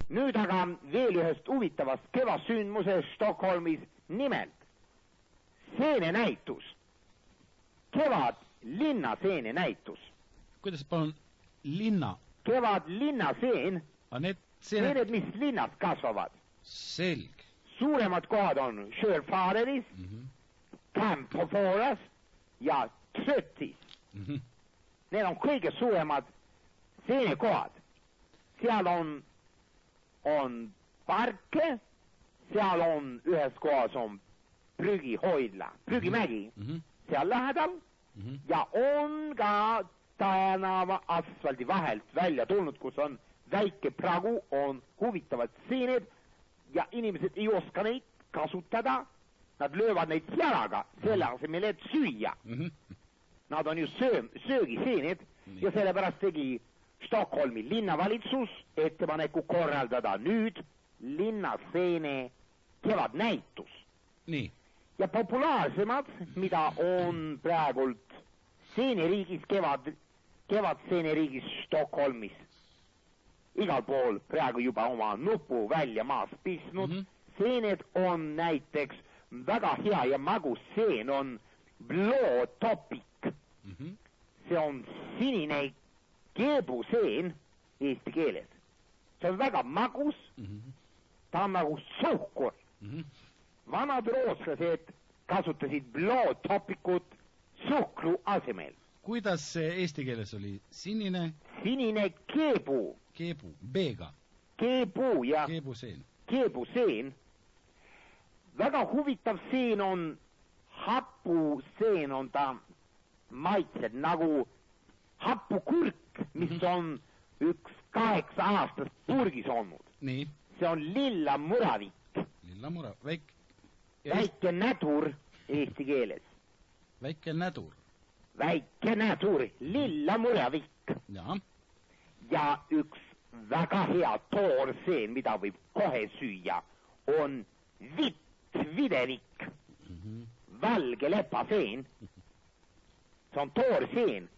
Nüüd aga veel ühest huvitavast kevasündmusest Stockholmis, nimelt seenenäitus. Kevad linnaseenenäitus. Kuidas palun linna? Kevad linnaseen. Need seened, mis linnas kasvavad. Selg. Suuremad kohad on Sjöfareris, Campoforas ja Tröttis. Need on kõige suuremad seenekohad. Seal on parke, seal on ühes kohas on prügihoidla, prügimägi, seal lähedal ja on ka tänava asfaldi vahelt välja tulnud, kus on väike pragu, on huvitavad seened ja inimesed ei oska neid kasutada, nad löövad neid jalaga selle asemel, et süüa. Nad on ju söögiseened ja sellepärast tegi Stockholmi linnavalitsus ettepaneku korraldada nüüd linnaseene kevadnäitus. Nii. Ja populaarsemad, mida on praegult seeneriigis, kevadseeneriigis Stockholmis, igal pool praegu juba oma nupu välja maas pistnud. Seened on näiteks väga hea ja magus seen on blootopik. See on sinine keebuseen eesti keeles. See on väga magus, ta on nagu suhkur. Vanad rootslased kasutasid blootopikut suhkru asemel. Kuidas see eesti keeles oli? Sinine? Sinine keebu. Keebu, B-ga. Keebu ja keebuseen. Keebuseen. Väga huvitav seen on hapuseen, on ta maitsed nagu hapukurk, mis on üks 8 aastast purgis olnud. Nii. See on lilla muravik. Lilla muravik. Väike nädur eesti keeles. Väike nädur. Väike nädur, lilla muravik. Ja üks väga hea toorseen, mida võib kohe süüa, on vittvidevik. Valge lepaseen. See on toorseen.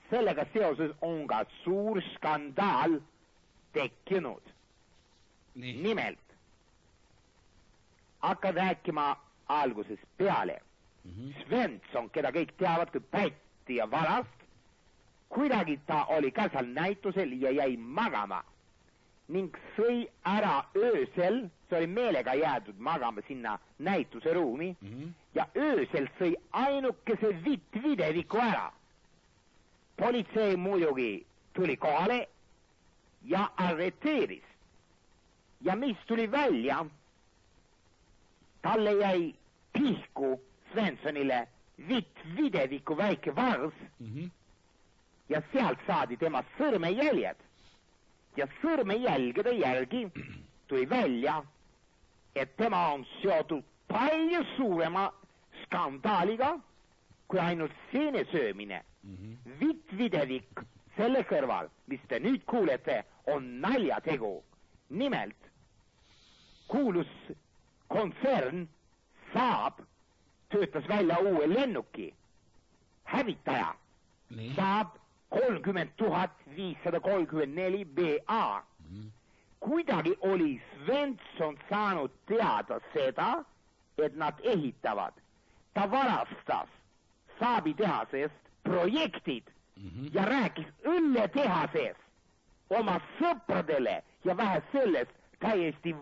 Sellega seoses on ka suur skandaal tekkinud. Nimelt hakkad rääkima alguses peale. Svensson, keda kõik teavad kui pätti ja valast, kuidagi ta oli ka seal näitusel ja jäi magama ning sõi ära öösel, see oli meelega jäädud magama sinna näituse ruumi ja öösel sõi ainukese vittvideviku ära. Politsei muidugi tuli kohale ja arreteeris. Ja mis tuli välja? Talle jäi pihku Svenssonile vittvideviku väike vars ja sealt saadi tema sõrmejäljed. Ja sõrmejälgede järgi tuli välja, et tema on seotud palju suurema skandaaliga kui ainult seenesöömine. Vittvidevik selle kõrval, mis te nüüd kuulete, on naljategu. Nimelt, kuulus kontsern Saab töötas välja uue lennuki. Hävitaja. Saab 30,534 BA. Kuidagi oli Svensson saanud teada seda, et nad ehitavad. Ta varastas Saabi tehasest projektid ja rääkis õlletehasest oma sõpradele ja vähe sellest täiesti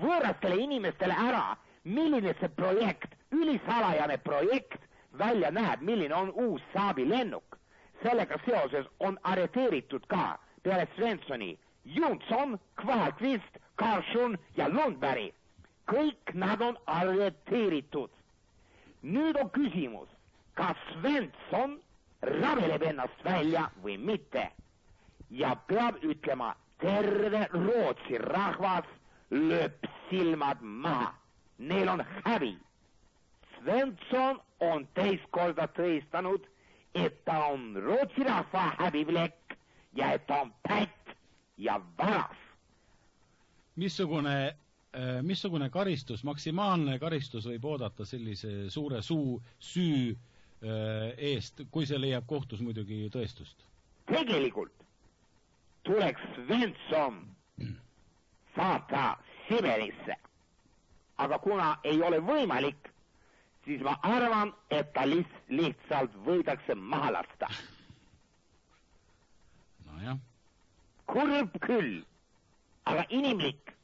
võõrastele inimestele ära, milline see projekt, ülisalajane projekt välja näeb, milline on uus Saabi lennuk. Sellega seoses on arreteeritud ka peale Svenssoni Jonsson, Kvalqvist, Karlsson ja Lundberg. Kõik nad on arreteeritud. Nüüd on küsimus, kas Svensson rabeleb ennast välja või mitte. Ja peab ütlema, terve Rootsi rahvas lööb silmad maha. Neil on häbi. Svensson on teist korda tõestanud, et ta on Rootsi rahva häbiplekk ja et ta on pätt ja varas. Missugune karistus, maksimaalne karistus võib oodata sellise suure süü eest, kui see leiab kohtus muidugi tõestust? Tegelikult tuleks Svensson saata Siberisse. Aga kuna ei ole võimalik, siis ma arvan, et ta lihtsalt võidakse maha lasta. Nojah. Kurb küll, aga inimlik.